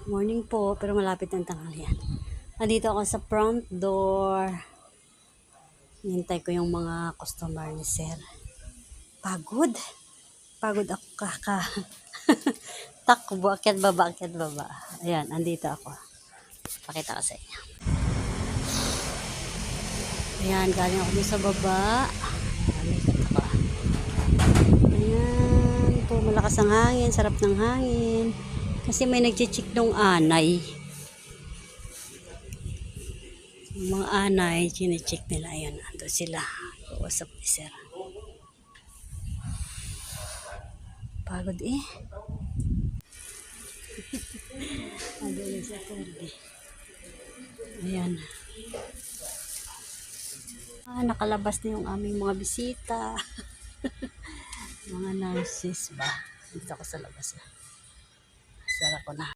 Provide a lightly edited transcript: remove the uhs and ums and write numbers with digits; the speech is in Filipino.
Morning po, pero malapit ng tanghalian. Nandito ako sa front door. Hintay ko yung mga customer ni sir. Pagod. Pagod ako takbo, akyat baba, akyat baba. Ayan, andito ako. Pakita ko sa inyo. Ayan, galing ako dun sa baba. Amikat ako. Ayan, po malakas ang hangin, sarap ng hangin. Kasi may nagchichik nung anay. Yung mga anay, chine-check nila. Ayan, ando sila. Kausap ni sir. Pagod eh. Ando na sa tarde. Ayan. Nakalabas na yung aming mga bisita. Mga nurses ba? Dito ako sa labas. Sara ko na.